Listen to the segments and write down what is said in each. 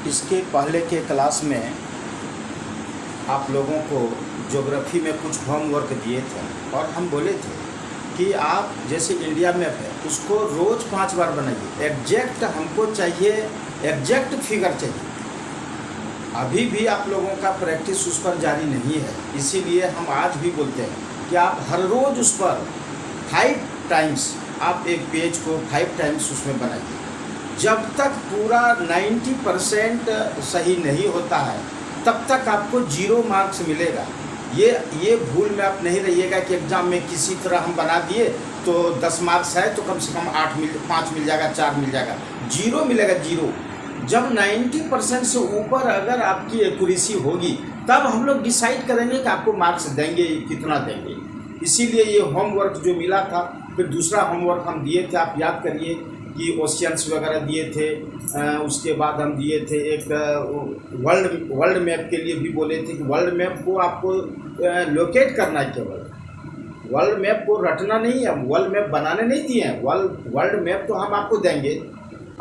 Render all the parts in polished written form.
इसके पहले के क्लास में आप लोगों को ज्योग्राफी में कुछ होमवर्क दिए थे और हम बोले थे कि आप जैसे इंडिया मैप है उसको रोज़ 5 बार बनाइए। एग्जैक्ट हमको चाहिए, एग्जैक्ट फिगर चाहिए। अभी भी आप लोगों का प्रैक्टिस उस पर जारी नहीं है, इसीलिए हम आज भी बोलते हैं कि आप हर रोज़ उस पर 5 टाइम्स आप एक पेज को 5 टाइम्स उसमें बनाइए। जब तक पूरा 90% सही नहीं होता है तब तक आपको 0 मार्क्स मिलेगा। ये भूल में आप नहीं रहिएगा कि एग्ज़ाम में किसी तरह हम बना दिए तो 10 मार्क्स है तो कम से कम 5 मिल जाएगा, 4 मिल जाएगा। 0 मिलेगा, 0। जब 90% से ऊपर अगर आपकी एक्यूरेसी होगी तब हम लोग डिसाइड करेंगे कि आपको मार्क्स देंगे कितना देंगे। इसीलिए ये होमवर्क जो मिला था, फिर दूसरा होमवर्क हम दिए थे, आप याद करिए कि ओशियंस वगैरह दिए थे। उसके बाद हम दिए थे एक वर्ल्ड मैप के लिए भी बोले थे कि वर्ल्ड मैप को आपको लोकेट करना है, केवल वर्ल्ड मैप को रटना नहीं है, वर्ल्ड मैप बनाने नहीं दिए हैं। वर्ल्ड मैप तो हम आपको देंगे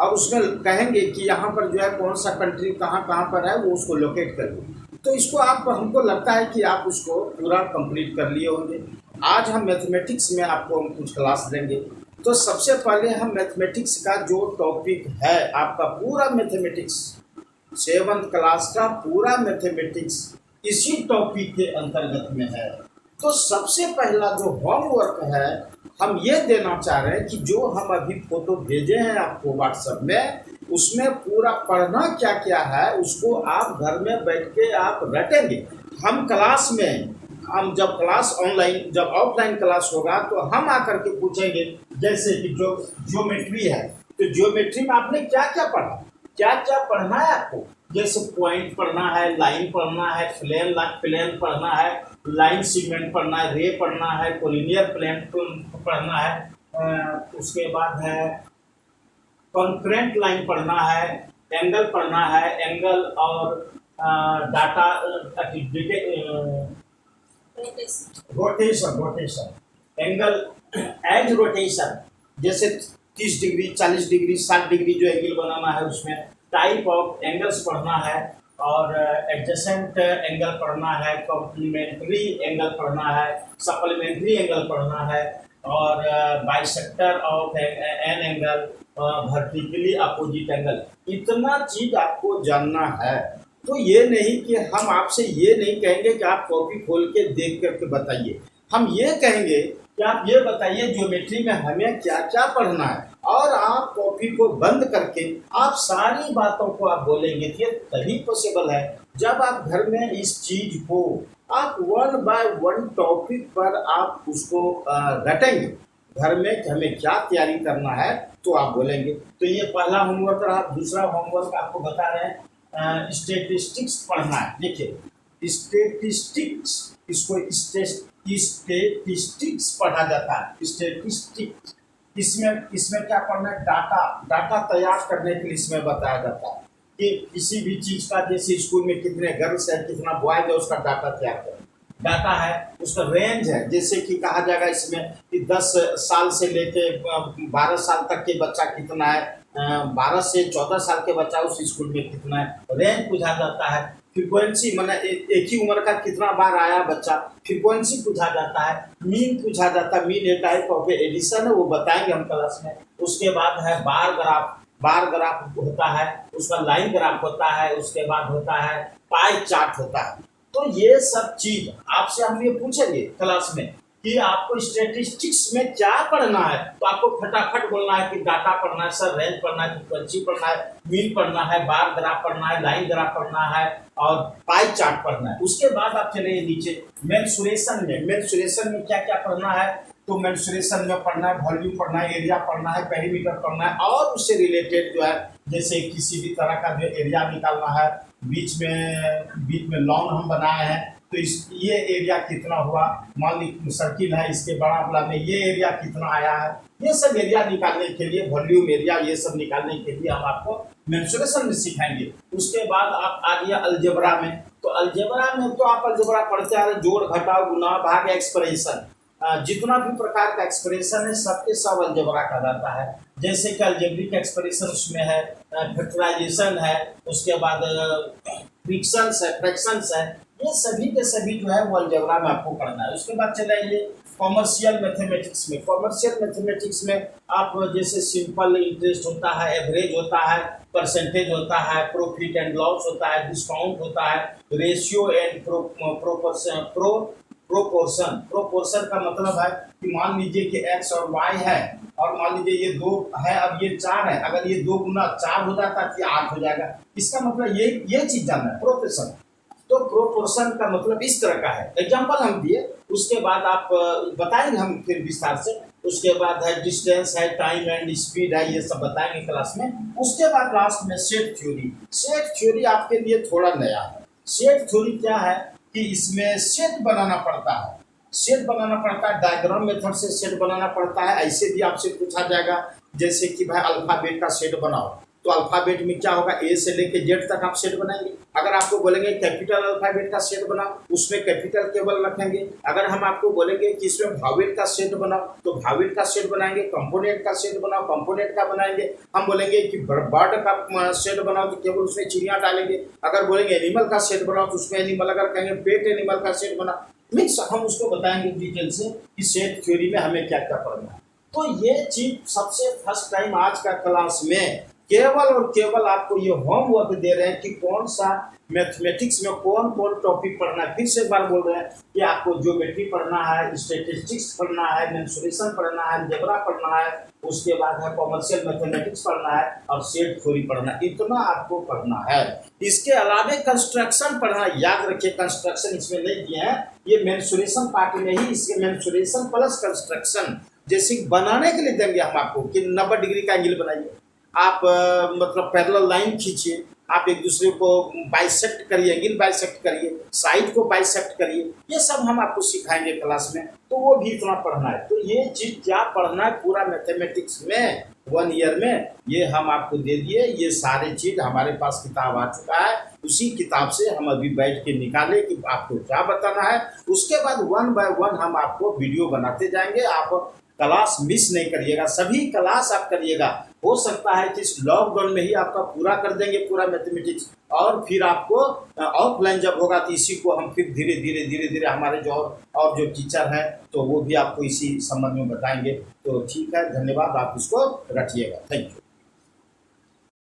और उसमें कहेंगे कि यहाँ पर जो है कौन सा कंट्री कहाँ कहाँ पर है वो उसको लोकेट करिए। तो इसको आप, हमको लगता है कि आप उसको पूरा कंप्लीट कर लिए होंगे। आज हम मैथमेटिक्स में आपको हम कुछ क्लास देंगे। तो सबसे पहले हम मैथमेटिक्स का जो टॉपिक है, आपका पूरा मैथमेटिक्स 7th क्लास का पूरा मैथमेटिक्स इसी टॉपिक के अंतर्गत में है। तो सबसे पहला जो होमवर्क है हम ये देना चाह रहे हैं कि जो हम अभी फोटो भेजे हैं आपको व्हाट्सएप में, उसमें पूरा पढ़ना क्या क्या है उसको आप घर में बैठ के आप रटेंगे। हम क्लास में, हम जब क्लास ऑनलाइन, जब ऑफलाइन क्लास होगा तो हम आकर के पूछेंगे। जैसे कि जो ज्योमेट्री है तो ज्योमेट्री में आपने क्या क्या पढ़ा, क्या क्या पढ़ना है आपको। जैसे पॉइंट पढ़ना है, लाइन पढ़ना है, प्लेन पढ़ना है, लाइन सीगमेंट पढ़ना है, रे पढ़ना है, कोलिनियर प्लेन पढ़ना है। उसके बाद है कॉन्करेंट लाइन पढ़ना है, एंगल पढ़ना है, एंगल और data rotation angle as rotation, जैसे 30 डिग्री, 40 डिग्री, 60 डिग्री जो एंगल बनाना है उसमें टाइप ऑफ एंगल्स पढ़ना है। और एडजेसेंट एंगल पढ़ना है, कॉम्प्लीमेंट्री एंगल पढ़ना है, सप्लीमेंट्री एंगल पढ़ना है, और bisector of an angle, vertically opposite angle. इतना चीज आपको जानना है। तो ये नहीं कि हम आपसे ये नहीं कहेंगे कि आप कॉपी खोल के देख करके बताइए। हम ये कहेंगे कि आप ये बताइए ज्योमेट्री में हमें क्या क्या पढ़ना है, और आप कॉपी को बंद करके आप सारी बातों को आप बोलेंगे। ये तभी पॉसिबल है जब आप घर में इस चीज को आप 1 बाय 1 टॉपिक पर आप उसको रटेंगे घर में कि हमें क्या तैयारी करना है, तो आप बोलेंगे। तो ये पहला होमवर्क रहा। दूसरा होमवर्क आपको बता रहे हैं स्टेटिस्टिक्स पढ़ना है। देखिए स्टेटिस्टिक्स, इसको स्टेटिस्टिक्स पढ़ा जाता है। स्टेटिस्टिक्स इसमें क्या पढ़ना है, डाटा तैयार करने के लिए इसमें बताया जाता है कि किसी भी चीज का, जैसे स्कूल में कितने गर्ल्स है, कितना बॉयज है, उसका डाटा तैयार करें। डाटा है, उसका रेंज है, जैसे कि कहा जाएगा इसमें कि 10 साल से लेके 12 साल तक के बच्चा कितना है, 12 से 14 साल के बच्चा उस स्कूल में कितना है, रेंज पूछा जाता है। फ्रीक्वेंसी माने एक ही उम्र का कितना बार आया बच्चा, फ्रीक्वेंसी पूछा जाता है। मीन पूछा जाता है, mean a type of addition है, वो बताएंगे हम क्लास में। उसके बाद है बार ग्राफ होता है, उसका लाइन ग्राफ होता है, उसके बाद होता है पाई चार्ट होता है। तो ये सब चीज आपसे हम ये पूछेंगे क्लास में कि आपको स्टैटिस्टिक्स में क्या पढ़ना है, तो आपको फटाफट बोलना है कि डाटा पढ़ना है सर, रेंज पढ़ना है, फ्रीक्वेंसी पढ़ना है, मीन पढ़ना है, बार ग्राफ पढ़ना है, लाइन ग्राफ पढ़ना है और पाई चार्ट पढ़ना है। उसके बाद आप चले नीचे मेंसुरेशन में क्या क्या पढ़ना है। तो मेंसुरेशन में पढ़ना है वॉल्यूम पढ़ना है, एरिया पढ़ना है, पेरीमीटर पढ़ना है, और उससे रिलेटेड जो है जैसे किसी भी तरह का जो एरिया निकालना है। बीच में लॉन हम बनाए हैं, तो ये एरिया कितना हुआ, मान ली सर्किल है, इसके बड़ा वाला में ये एरिया कितना आया है। ये सब एरिया निकालने के लिए, वॉल्यूम एरिया, ये सब निकालने के लिए हम आपको मेंसुरेशन में सिखाएंगे। उसके बाद आप आ गया अलजेब्रा में। तो अलजेब्रा में तो आप अलजेब्रा पढ़ते आ रहे, जोड़ घटाव गुणा भाग एक्सप्रेशन। जितना भी प्रकार का एक्सप्रेशन है सबके सब अलजेब्रा का रहता है। जैसे कि अलजेब्रिक एक्सप्रेशन उसमें है, फैक्टराइजेशन है, उसके बाद फ्रैक्शंस है, ये सभी के सभी जो है वो अलजेब्रा में आपको करना है। उसके बाद चले आइए कॉमर्शियल मैथमेटिक्स में। कॉमर्शियल मैथमेटिक्स में आप जैसे सिंपल इंटरेस्ट होता है, एवरेज होता है, परसेंटेज होता है, प्रॉफिट एंड लॉस होता है, डिस्काउंट होता है, रेशियो एंड प्रोपोर्शन का मतलब है कि मान लीजिए कि एक्स और वाई है, और मान लीजिए ये 2 है, अब ये 4 है, अगर ये 2 गुना 4 हो जाता है तो ये 8 हो जाएगा। इसका मतलब ये चीज जानना है, प्रोपोर्शन। तो प्रोपोर्शन का मतलब इस तरह का है। एग्जाम्पल हम दिए, उसके बाद आप बताएंगे हम फिर विस्तार से। उसके बाद है डिस्टेंस है, टाइम एंड स्पीड है, ये सब बताएंगे क्लास में। उसके बाद लास्ट में सेट थ्योरी। सेट थ्योरी आपके लिए थोड़ा नया है। सेट थ्योरी क्या है कि इसमें सेट बनाना पड़ता है। सेट बनाना पड़ता है, डायग्राम मेथड से सेट बनाना पड़ता है। ऐसे भी आपसे पूछा जाएगा जैसे कि भाई अल्फाबेट का सेट बनाओ, तो अल्फाबेट में क्या होगा, ए से लेके जेड तक आप सेट बनाएंगे। अगर आपको बोलेंगे कैपिटल अल्फाबेट का सेट बनाओ, उसमें कैपिटल केवल रखेंगे। अगर हम आपको बोलेंगे कि इसमें भावेल का सेट बनाओ, तो भावेल का सेट बनाएंगे। कंपोनेंट का सेट बनाओ, कंपोनेंट का बनाएंगे। हम बोलेंगे कि बर्ड का सेट बनाओ, तो केवल उसमें चिड़िया डालेंगे। अगर बोलेंगे एनिमल का सेट बनाओ, तो उसमें एनिमल, अगर कहेंगे पेट एनिमल का सेट बनाओ, मीन्स हम उसको बताएंगे डिटेल से कि सेट थ्योरी में हमें क्या क्या पढ़ना है। तो ये चीज सबसे फर्स्ट टाइम आज का क्लास में केवल और केवल आपको ये होमवर्क दे रहे हैं कि कौन सा मैथमेटिक्स में कौन कौन टॉपिक पढ़ना है। फिर से एक बार बोल रहे हैं कि आपको ज्योमेट्री पढ़ना है, स्टैटिस्टिक्स पढ़ना है, मेंसुरेशन पढ़ना है, अलजेब्रा पढ़ना है, उसके बाद है कॉमर्शियल मैथमेटिक्स पढ़ना है, और सेट थ्योरी पढ़ना है। इतना आपको पढ़ना है। इसके अलावा कंस्ट्रक्शन पढ़ना है। याद रखिए, कंस्ट्रक्शन इसमें नहीं दिए हैं, ये मेंसुरेशन पार्ट में ही। इसके मेंसुरेशन प्लस कंस्ट्रक्शन जैसे बनाने के लिए देंगे हम आपको कि 90 डिग्री का एंगल बनाइए, आप मतलब पैरेलल लाइन खींचिए, आप एक दूसरे को बाइसेक्ट करिए, एंगल बाइसेक्ट करिए, साइड को बाइसेक्ट करिए, ये सब हम आपको सिखाएंगे क्लास में। तो वो भी इतना पढ़ना है। तो ये चीज क्या पढ़ना है पूरा मैथमेटिक्स में 1 ईयर में, ये हम आपको दे दिए। ये सारे चीज हमारे पास किताब आ चुका है, उसी किताब से हम अभी बैठ के निकाले कि आपको क्या बताना है। उसके बाद 1 बाय 1 हम आपको वीडियो बनाते जाएंगे। आप क्लास मिस नहीं करिएगा, सभी क्लास आप करिएगा। हो सकता है कि इस लॉकडाउन में ही आपका पूरा कर देंगे पूरा मैथमेटिक्स, और फिर आपको ऑफलाइन जब होगा तो इसी को हम फिर धीरे धीरे हमारे जो और जो टीचर हैं तो वो भी आपको इसी संबंध में बताएंगे। तो ठीक है, धन्यवाद, आप इसको रखिएगा। Thank you.